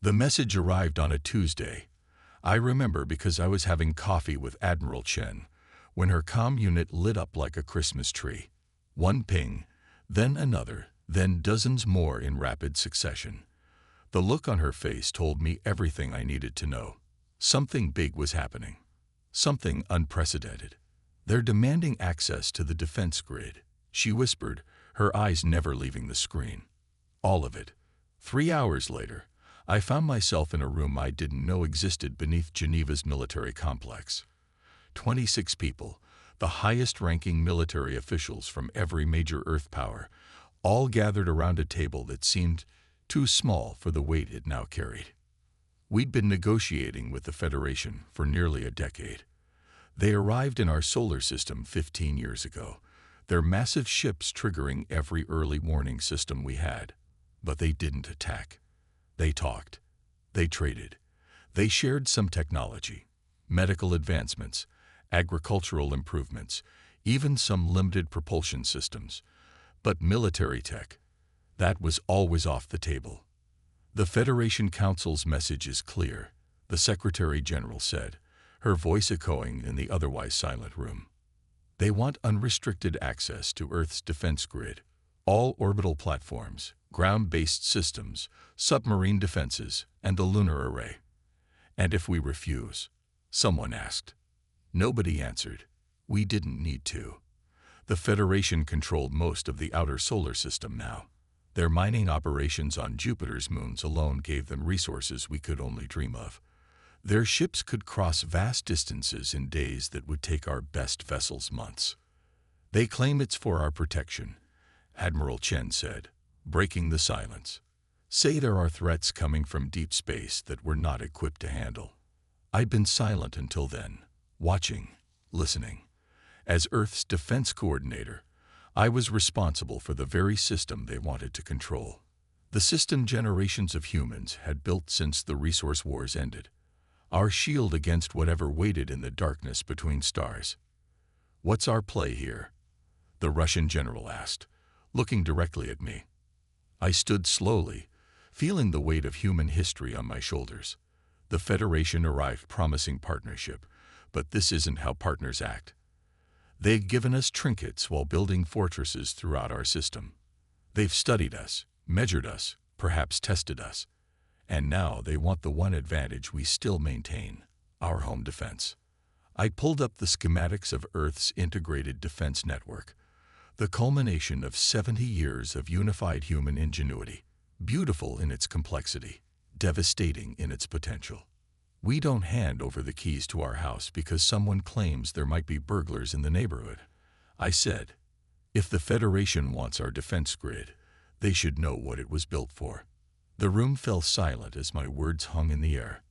The message arrived on a Tuesday. I remember because I was having coffee with Admiral Chen when her comm unit lit up like a Christmas tree. One ping, then another, then dozens more in rapid succession. The look on her face told me everything I needed to know. Something big was happening. Something unprecedented. They're demanding access to the defense grid, she whispered, her eyes never leaving the screen. All of it. 3 hours later, I found myself in a room I didn't know existed beneath Geneva's military complex. 26 people, the highest-ranking military officials from every major Earth power, all gathered around a table that seemed too small for the weight it now carried. We'd been negotiating with the Federation for nearly a decade. They arrived in our solar system 15 years ago, their massive ships triggering every early warning system we had. But they didn't attack. They talked. They traded. They shared some technology, medical advancements, agricultural improvements, even some limited propulsion systems. But military tech, that was always off the table. The Federation Council's message is clear, the Secretary General said, her voice echoing in the otherwise silent room. They want unrestricted access to Earth's defense grid, all orbital platforms, ground-based systems, submarine defenses, and the lunar array. And if we refuse? Someone asked. Nobody answered. We didn't need to. The Federation controlled most of the outer solar system now. Their mining operations on Jupiter's moons alone gave them resources we could only dream of. Their ships could cross vast distances in days that would take our best vessels months. They claim it's for our protection, Admiral Chen said, breaking the silence. Say there are threats coming from deep space that we're not equipped to handle. I'd been silent until then, watching, listening. As Earth's defense coordinator, I was responsible for the very system they wanted to control. The system generations of humans had built since the resource wars ended. Our shield against whatever waited in the darkness between stars. What's our play here? The Russian general asked, looking directly at me. I stood slowly, feeling the weight of human history on my shoulders. The Federation arrived promising partnership, but this isn't how partners act. They've given us trinkets while building fortresses throughout our system. They've studied us, measured us, perhaps tested us. And now they want the one advantage we still maintain, our home defense. I pulled up the schematics of Earth's integrated defense network, the culmination of 70 years of unified human ingenuity, beautiful in its complexity, devastating in its potential. We don't hand over the keys to our house because someone claims there might be burglars in the neighborhood. I said, if the Federation wants our defense grid, they should know what it was built for. The room fell silent as my words hung in the air.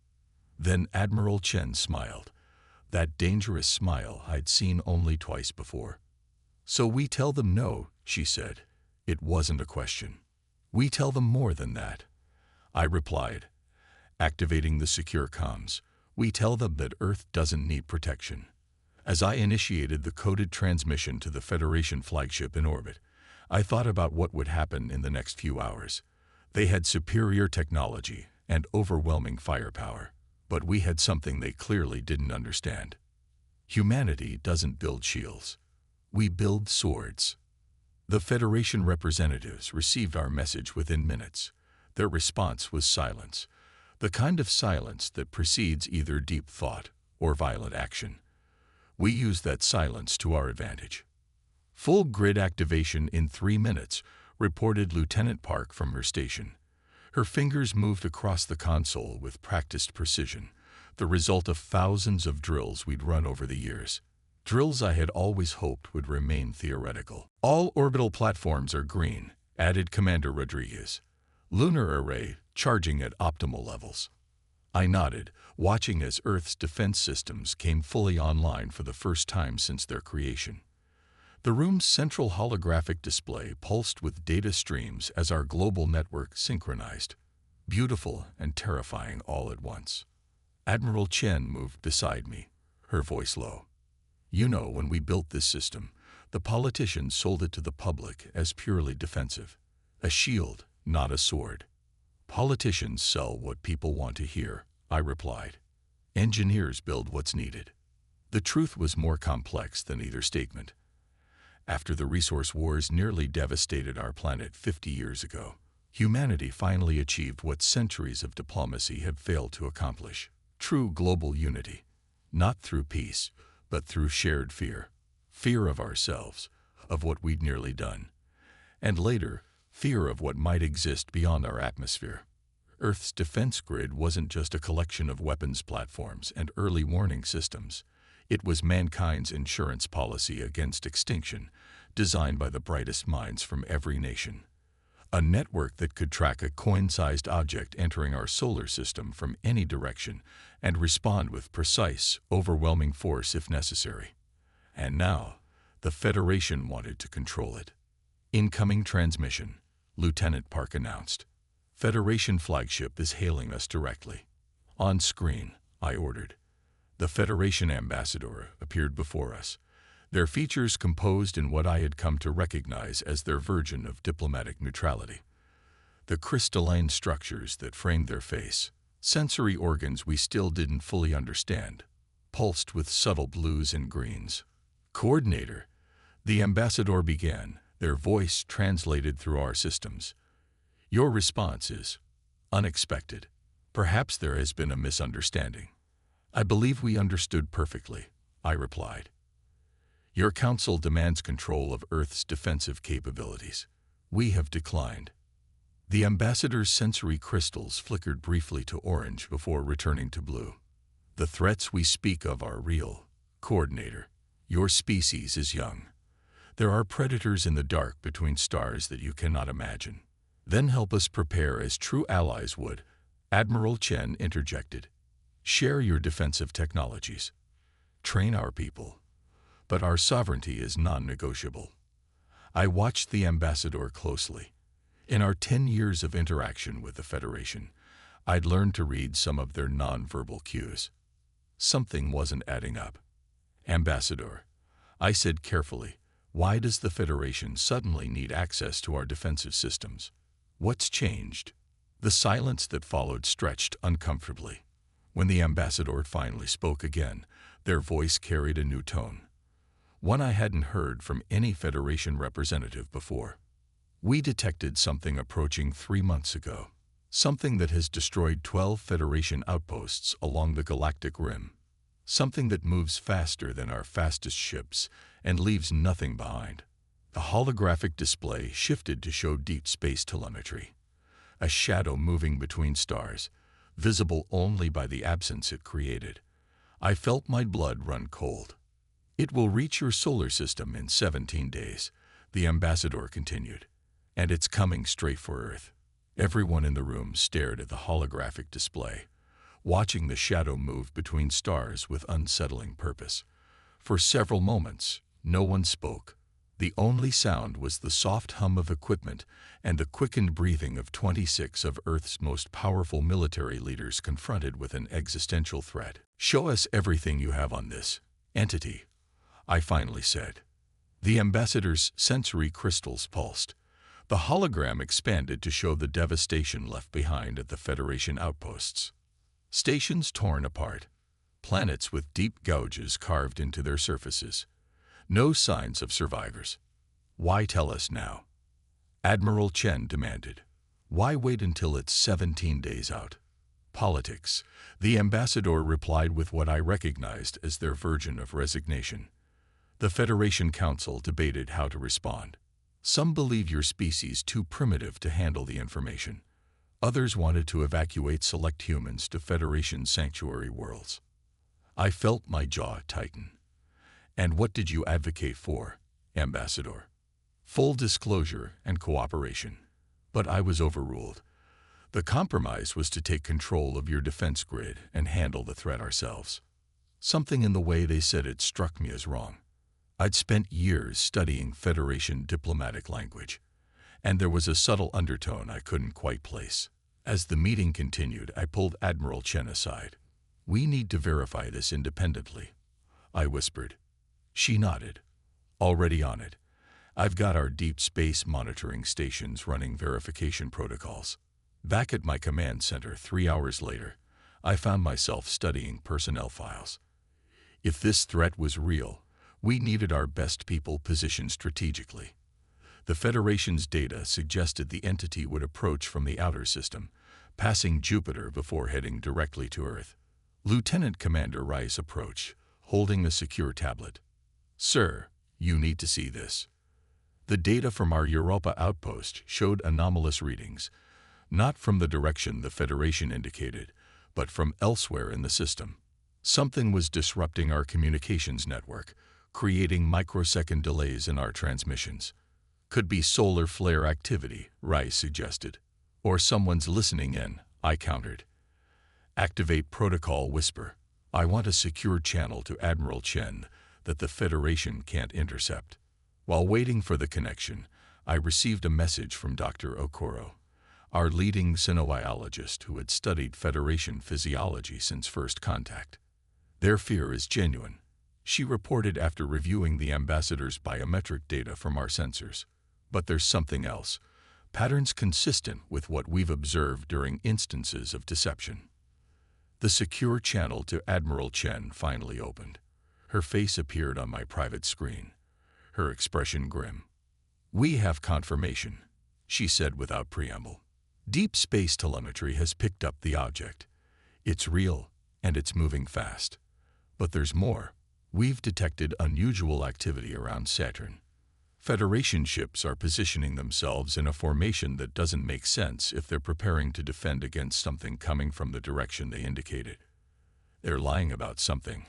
Then Admiral Chen smiled, that dangerous smile I'd seen only twice before. So we tell them no, she said. It wasn't a question. We tell them more than that. I replied, activating the secure comms. We tell them that Earth doesn't need protection. As I initiated the coded transmission to the Federation flagship in orbit, I thought about what would happen in the next few hours. They had superior technology and overwhelming firepower, but we had something they clearly didn't understand. Humanity doesn't build shields. We build swords. The Federation representatives received our message within minutes. Their response was silence, the kind of silence that precedes either deep thought or violent action. We used that silence to our advantage. Full grid activation in 3 minutes, reported Lieutenant Park from her station. Her fingers moved across the console with practiced precision, the result of thousands of drills we'd run over the years. Drills I had always hoped would remain theoretical. All orbital platforms are green, added Commander Rodriguez. Lunar array charging at optimal levels. I nodded, watching as Earth's defense systems came fully online for the first time since their creation. The room's central holographic display pulsed with data streams as our global network synchronized, beautiful and terrifying all at once. Admiral Chen moved beside me, her voice low. You know, when we built this system, the politicians sold it to the public as purely defensive. A shield, not a sword. Politicians sell what people want to hear, I replied. Engineers build what's needed. The truth was more complex than either statement. After the resource wars nearly devastated our planet 50 years ago, humanity finally achieved what centuries of diplomacy had failed to accomplish: true global unity, not through peace, but through shared fear. Fear of ourselves, of what we'd nearly done, and later, fear of what might exist beyond our atmosphere. Earth's defense grid wasn't just a collection of weapons platforms and early warning systems. It was mankind's insurance policy against extinction, designed by the brightest minds from every nation. A network that could track a coin-sized object entering our solar system from any direction and respond with precise, overwhelming force if necessary. And now, the Federation wanted to control it. Incoming transmission, Lieutenant Park announced. Federation flagship is hailing us directly. On screen, I ordered. The Federation ambassador appeared before us, their features composed in what I had come to recognize as their version of diplomatic neutrality. The crystalline structures that framed their face, sensory organs we still didn't fully understand, pulsed with subtle blues and greens. Coordinator, the ambassador began, their voice translated through our systems. Your response is unexpected. Perhaps there has been a misunderstanding. I believe we understood perfectly, I replied. Your council demands control of Earth's defensive capabilities. We have declined. The ambassador's sensory crystals flickered briefly to orange before returning to blue. The threats we speak of are real, Coordinator. Your species is young. There are predators in the dark between stars that you cannot imagine. Then help us prepare as true allies would, Admiral Chen interjected. Share your defensive technologies. Train our people. But our sovereignty is non-negotiable. I watched the ambassador closely. In our 10 years of interaction with the Federation, I'd learned to read some of their non-verbal cues. Something wasn't adding up. Ambassador, I said carefully, why does the Federation suddenly need access to our defensive systems? What's changed? The silence that followed stretched uncomfortably. When the ambassador finally spoke again, their voice carried a new tone, one I hadn't heard from any Federation representative before. We detected something approaching 3 months ago, something that has destroyed 12 Federation outposts along the galactic rim, something that moves faster than our fastest ships and leaves nothing behind. The holographic display shifted to show deep space telemetry, a shadow moving between stars, visible only by the absence it created. I felt my blood run cold. It will reach your solar system in 17 days, the ambassador continued, and it's coming straight for Earth. Everyone in the room stared at the holographic display, watching the shadow move between stars with unsettling purpose. For several moments, no one spoke. The only sound was the soft hum of equipment and the quickened breathing of 26 of Earth's most powerful military leaders confronted with an existential threat. Show us everything you have on this entity, I finally said. The ambassador's sensory crystals pulsed. The hologram expanded to show the devastation left behind at the Federation outposts. Stations torn apart, planets with deep gouges carved into their surfaces. No signs of survivors. Why tell us now? Admiral Chen demanded. Why wait until it's 17 days out? Politics, the ambassador replied with what I recognized as their version of resignation. The Federation Council debated how to respond. Some believe your species too primitive to handle the information. Others wanted to evacuate select humans to Federation sanctuary worlds. I felt my jaw tighten. And what did you advocate for, Ambassador? Full disclosure and cooperation. But I was overruled. The compromise was to take control of your defense grid and handle the threat ourselves. Something in the way they said it struck me as wrong. I'd spent years studying Federation diplomatic language, and there was a subtle undertone I couldn't quite place. As the meeting continued, I pulled Admiral Chen aside. We need to verify this independently, I whispered. She nodded. Already on it. I've got our deep space monitoring stations running verification protocols. Back at my command center 3 hours later, I found myself studying personnel files. If this threat was real, we needed our best people positioned strategically. The Federation's data suggested the entity would approach from the outer system, passing Jupiter before heading directly to Earth. Lieutenant Commander Rice approached, holding a secure tablet. "Sir, you need to see this." The data from our Europa outpost showed anomalous readings, not from the direction the Federation indicated, but from elsewhere in the system. Something was disrupting our communications network, creating microsecond delays in our transmissions. "Could be solar flare activity," Rice suggested. "Or someone's listening in," I countered. "Activate Protocol Whisper. I want a secure channel to Admiral Chen that the Federation can't intercept." While waiting for the connection, I received a message from Dr. Okoro, our leading xenobiologist who had studied Federation physiology since first contact. "Their fear is genuine," she reported after reviewing the ambassador's biometric data from our sensors. "But there's something else, patterns consistent with what we've observed during instances of deception." The secure channel to Admiral Chen finally opened. Her face appeared on my private screen, her expression grim. "We have confirmation," she said without preamble. "Deep space telemetry has picked up the object. It's real, and it's moving fast. But there's more. We've detected unusual activity around Saturn. Federation ships are positioning themselves in a formation that doesn't make sense if they're preparing to defend against something coming from the direction they indicated. They're lying about something,"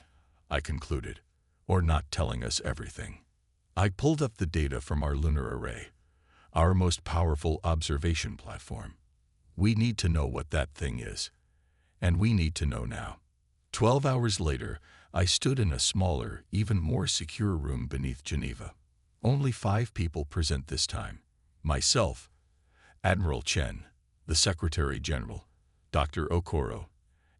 I concluded, "or not telling us everything." I pulled up the data from our lunar array, our most powerful observation platform. "We need to know what that thing is. And we need to know now." 12 hours later, I stood in a smaller, even more secure room beneath Geneva. Only 5 people present this time. Myself, Admiral Chen, the Secretary General, Dr. Okoro,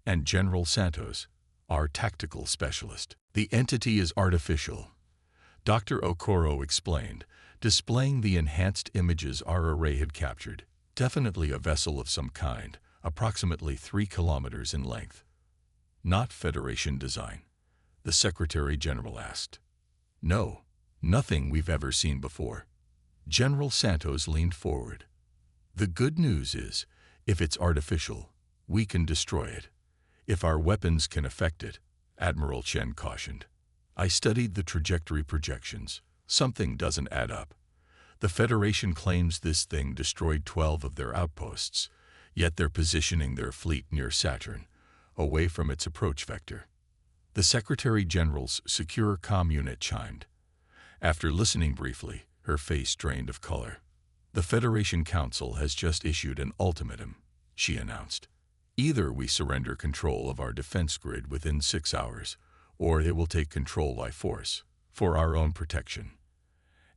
and General Santos, our tactical specialist. "The entity is artificial," Dr. Okoro explained, displaying the enhanced images our array had captured. "Definitely a vessel of some kind, approximately 3 kilometers in length." "Not Federation design?" the Secretary General asked. "No, nothing we've ever seen before." General Santos leaned forward. "The good news is, if it's artificial, we can destroy it. If our weapons can affect it," Admiral Chen cautioned. I studied the trajectory projections. Something doesn't add up. The Federation claims this thing destroyed 12 of their outposts, yet they're positioning their fleet near Saturn, away from its approach vector. The Secretary General's secure comm unit chimed. After listening briefly, her face drained of color. "The Federation Council has just issued an ultimatum," she announced. "Either we surrender control of our defense grid within 6 hours, or it will take control by force, for our own protection.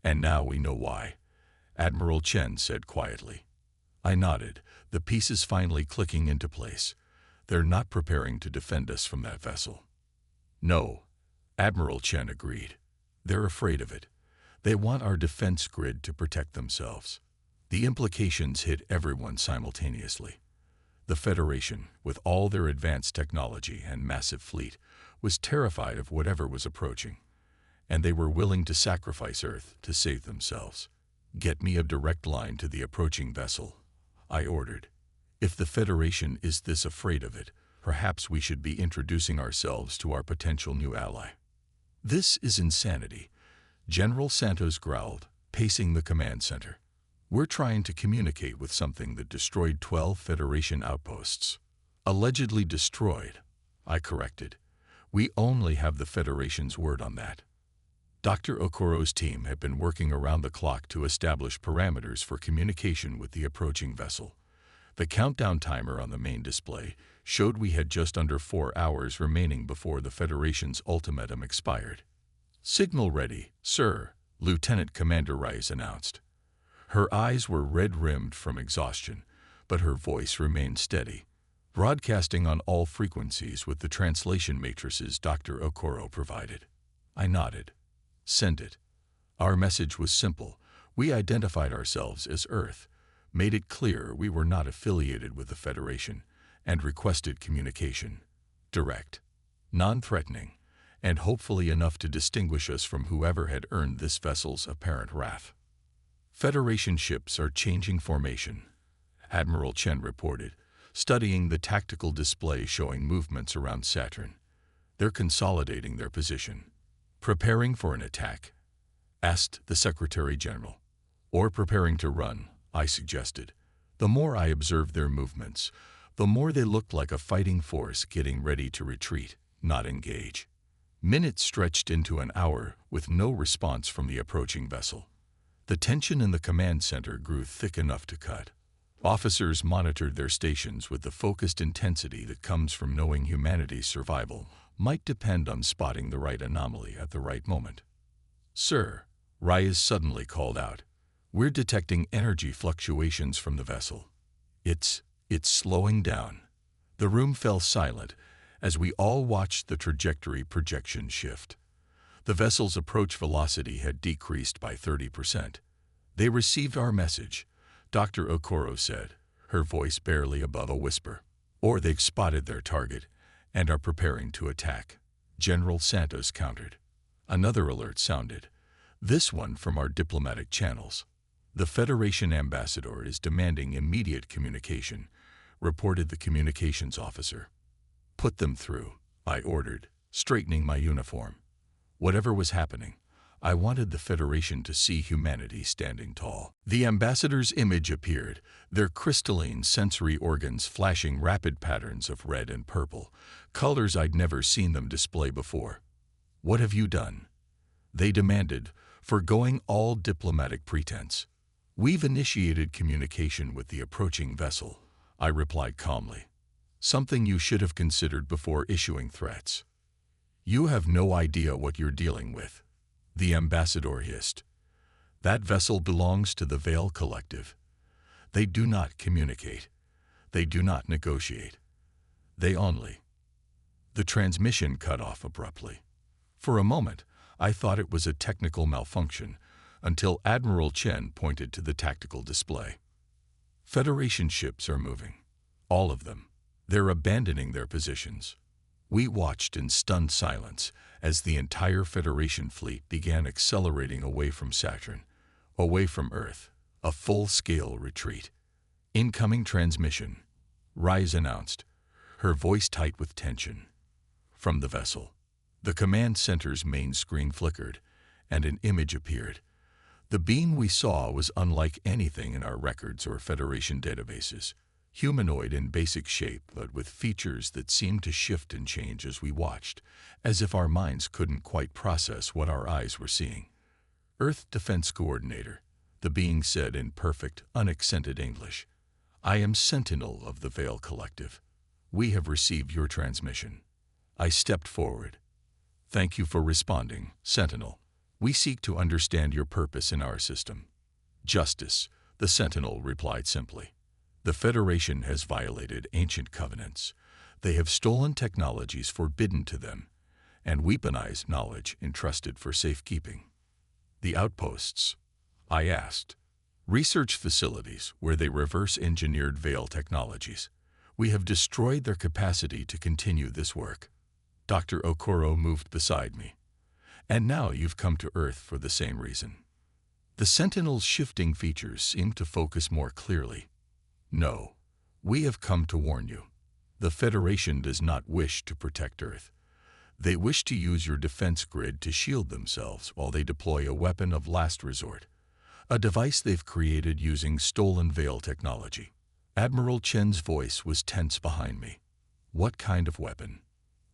And now we know why," Admiral Chen said quietly. I nodded, the pieces finally clicking into place. "They're not preparing to defend us from that vessel." "No," Admiral Chen agreed. "They're afraid of it. They want our defense grid to protect themselves." The implications hit everyone simultaneously. The Federation, with all their advanced technology and massive fleet, was terrified of whatever was approaching, and they were willing to sacrifice Earth to save themselves. "Get me a direct line to the approaching vessel," I ordered. "If the Federation is this afraid of it, perhaps we should be introducing ourselves to our potential new ally." "This is insanity," General Santos growled, pacing the command center. "We're trying to communicate with something that destroyed 12 Federation outposts." "Allegedly destroyed," I corrected. "We only have the Federation's word on that." Dr. Okoro's team had been working around the clock to establish parameters for communication with the approaching vessel. The countdown timer on the main display showed we had just under 4 hours remaining before the Federation's ultimatum expired. "Signal ready, sir," Lieutenant Commander Rice announced. Her eyes were red-rimmed from exhaustion, but her voice remained steady, broadcasting on all frequencies with the translation matrices Dr. Okoro provided. I nodded. "Send it." Our message was simple. We identified ourselves as Earth, made it clear we were not affiliated with the Federation, and requested communication. Direct, non-threatening, and hopefully enough to distinguish us from whoever had earned this vessel's apparent wrath. Federation ships are changing formation, Admiral Chen reported, studying the tactical display showing movements around Saturn. They're consolidating their position. Preparing for an attack? Asked the Secretary General. Or preparing to run, I suggested. The more I observed their movements, the more they looked like a fighting force getting ready to retreat, not engage. Minutes stretched into an hour with no response from the approaching vessel. The tension in the command center grew thick enough to cut. Officers monitored their stations with the focused intensity that comes from knowing humanity's survival might depend on spotting the right anomaly at the right moment. Sir, Reyes suddenly called out, we're detecting energy fluctuations from the vessel. It's slowing down. The room fell silent as we all watched the trajectory projection shift. The vessel's approach velocity had decreased by 30%. They received our message, Dr. Okoro said, her voice barely above a whisper. Or they've spotted their target and are preparing to attack, General Santos countered. Another alert sounded, this one from our diplomatic channels. The Federation ambassador is demanding immediate communication, reported the communications officer. Put them through, I ordered, straightening my uniform. Whatever was happening, I wanted the Federation to see humanity standing tall. The ambassador's image appeared, their crystalline sensory organs flashing rapid patterns of red and purple, colors I'd never seen them display before. What have you done? They demanded, forgoing all diplomatic pretense. We've initiated communication with the approaching vessel, I replied calmly. Something you should have considered before issuing threats. You have no idea what you're dealing with, the ambassador hissed. That vessel belongs to the Veil Collective. They do not communicate. They do not negotiate. They only. The transmission cut off abruptly. For a moment, I thought it was a technical malfunction, until Admiral Chen pointed to the tactical display. Federation ships are moving. All of them. They're abandoning their positions. We watched in stunned silence as the entire Federation fleet began accelerating away from Saturn, away from Earth, a full-scale retreat. Incoming transmission, Reyes announced, her voice tight with tension. From the vessel. The command center's main screen flickered, and an image appeared. The beam we saw was unlike anything in our records or Federation databases. Humanoid in basic shape, but with features that seemed to shift and change as we watched, as if our minds couldn't quite process what our eyes were seeing. Earth Defense Coordinator, the being said in perfect, unaccented English. I am Sentinel of the Veil Collective. We have received your transmission. I stepped forward. Thank you for responding, Sentinel. We seek to understand your purpose in our system. Justice, the Sentinel replied simply. The Federation has violated ancient covenants. They have stolen technologies forbidden to them and weaponized knowledge entrusted for safekeeping. The outposts, I asked. Research facilities where they reverse-engineered Veil technologies. We have destroyed their capacity to continue this work. Dr. Okoro moved beside me. And now you've come to Earth for the same reason. The Sentinel's shifting features seemed to focus more clearly. No, we have come to warn you. The Federation does not wish to protect Earth. They wish to use your defense grid to shield themselves while they deploy a weapon of last resort, a device they've created using stolen Veil technology. Admiral Chen's voice was tense behind me. What kind of weapon?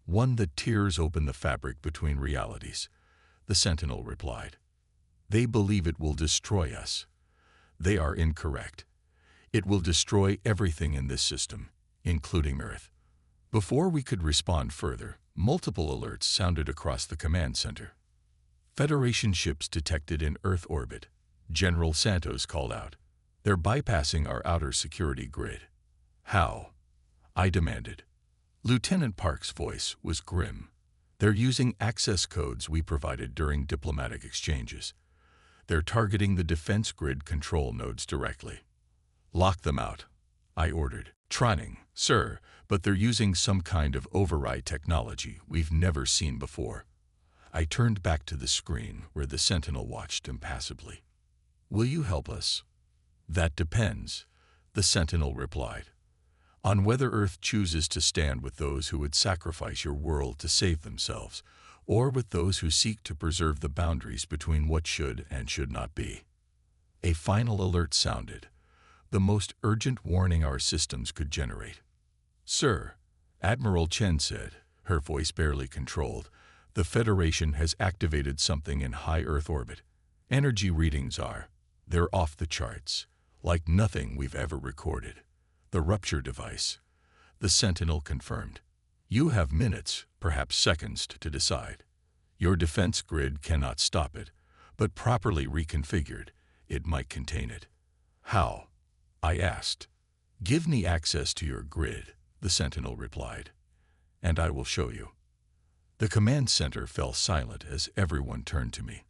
One that tears open the fabric between realities, the Sentinel replied. They believe it will destroy us. They are incorrect. It will destroy everything in this system, including Earth. Before we could respond further, multiple alerts sounded across the command center. Federation ships detected in Earth orbit, General Santos called out. They're bypassing our outer security grid. How? I demanded. Lieutenant Park's voice was grim. They're using access codes we provided during diplomatic exchanges. They're targeting the defense grid control nodes directly. Lock them out, I ordered. Trying, sir, but they're using some kind of override technology we've never seen before. I turned back to the screen where the sentinel watched impassively. Will you help us? That depends, the sentinel replied, on whether Earth chooses to stand with those who would sacrifice your world to save themselves, or with those who seek to preserve the boundaries between what should and should not be. A final alert sounded, the most urgent warning our systems could generate. Sir, Admiral Chen said, her voice barely controlled, the Federation has activated something in high Earth orbit. Energy readings they're off the charts, like nothing we've ever recorded. The rupture device, the Sentinel confirmed. You have minutes, perhaps seconds, to decide. Your defense grid cannot stop it, but properly reconfigured, it might contain it. How? I asked. Give me access to your grid, the Sentinel replied, and I will show you. The command center fell silent as everyone turned to me.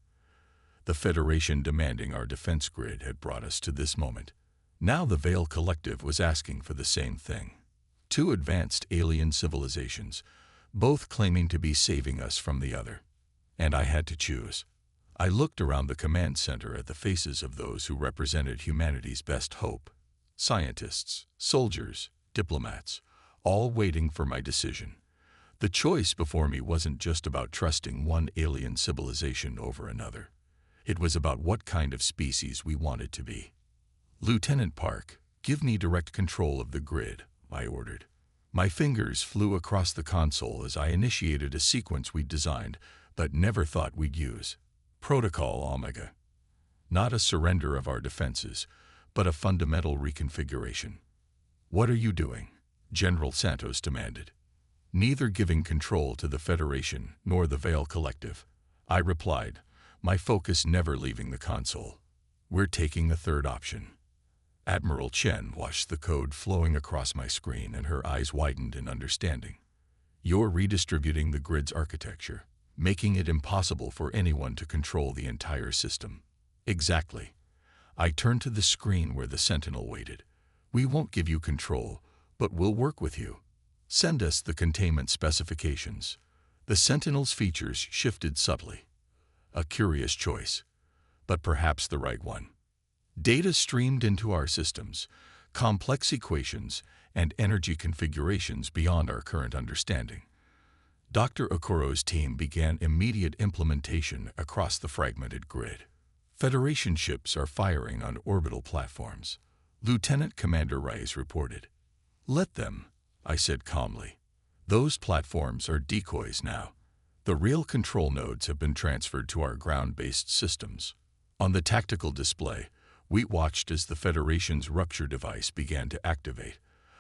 The Federation demanding our defense grid had brought us to this moment. Now the Veil Collective was asking for the same thing. Two advanced alien civilizations, both claiming to be saving us from the other. And I had to choose. I looked around the command center at the faces of those who represented humanity's best hope. Scientists, soldiers, diplomats, all waiting for my decision. The choice before me wasn't just about trusting one alien civilization over another. It was about what kind of species we wanted to be. Lieutenant Park, give me direct control of the grid, I ordered. My fingers flew across the console as I initiated a sequence we'd designed, but never thought we'd use. Protocol Omega. Not a surrender of our defenses, but a fundamental reconfiguration. What are you doing? General Santos demanded. Neither giving control to the Federation nor the Veil Collective. I replied, my focus never leaving the console. We're taking the third option. Admiral Chen watched the code flowing across my screen and her eyes widened in understanding. You're redistributing the grid's architecture, making it impossible for anyone to control the entire system. Exactly. I turned to the screen where the Sentinel waited. We won't give you control, but we'll work with you. Send us the containment specifications. The Sentinel's features shifted subtly. A curious choice, but perhaps the right one. Data streamed into our systems, complex equations and energy configurations beyond our current understanding. Dr. Okoro's team began immediate implementation across the fragmented grid. Federation ships are firing on orbital platforms, Lieutenant Commander Rice reported. Let them, I said calmly. Those platforms are decoys now. The real control nodes have been transferred to our ground-based systems. On the tactical display, we watched as the Federation's rupture device began to activate,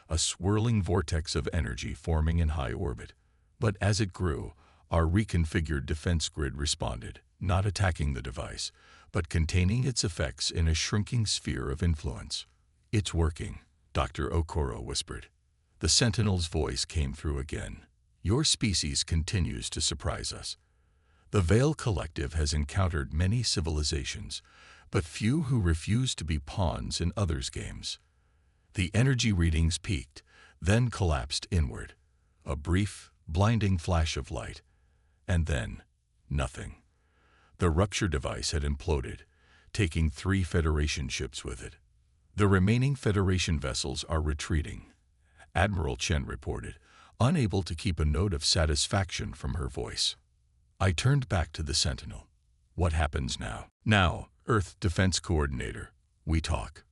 a swirling vortex of energy forming in high orbit. But as it grew, our reconfigured defense grid responded, not attacking the device, but containing its effects in a shrinking sphere of influence. It's working, Dr. Okoro whispered. The Sentinel's voice came through again. Your species continues to surprise us. The Veil Collective has encountered many civilizations, but few who refuse to be pawns in others' games. The energy readings peaked, then collapsed inward. A brief, blinding flash of light, and then nothing. The rupture device had imploded, taking 3 Federation ships with it. The remaining Federation vessels are retreating, Admiral Chen reported, unable to keep a note of satisfaction from her voice. I turned back to the Sentinel. What happens now? Now, Earth Defense Coordinator, we talk.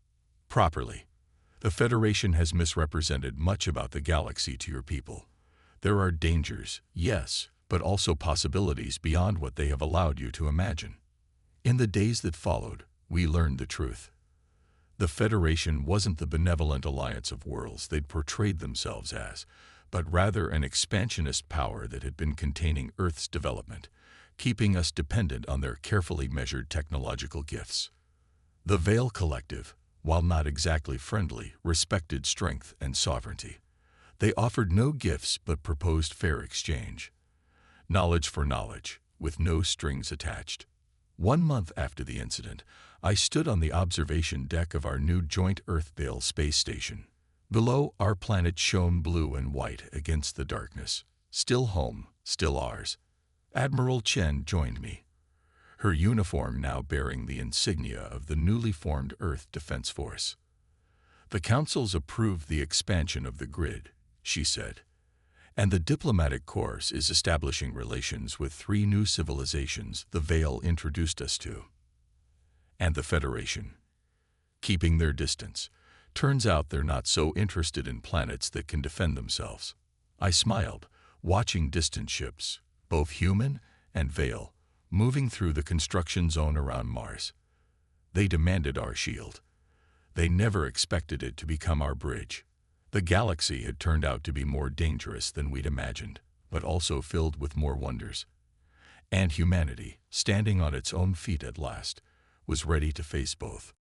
Properly. The Federation has misrepresented much about the galaxy to your people. There are dangers, yes, but also possibilities beyond what they have allowed you to imagine. In the days that followed, we learned the truth. The Federation wasn't the benevolent alliance of worlds they'd portrayed themselves as, but rather an expansionist power that had been containing Earth's development, keeping us dependent on their carefully measured technological gifts. The Veil Collective, while not exactly friendly, respected strength and sovereignty. They offered no gifts but proposed fair exchange. Knowledge for knowledge, with no strings attached. 1 month after the incident, I stood on the observation deck of our new joint Earth-Vale space station. Below, our planet shone blue and white against the darkness. Still home, still ours. Admiral Chen joined me, her uniform now bearing the insignia of the newly formed Earth Defense Force. "The Council's approved the expansion of the grid," she said, "and the diplomatic corps is establishing relations with 3 new civilizations the Vale introduced us to. And the Federation, keeping their distance. Turns out they're not so interested in planets that can defend themselves." I smiled, watching distant ships, both human and Vale, moving through the construction zone around Mars. They demanded our shield. They never expected it to become our bridge. The galaxy had turned out to be more dangerous than we'd imagined, but also filled with more wonders. And humanity, standing on its own feet at last, was ready to face both.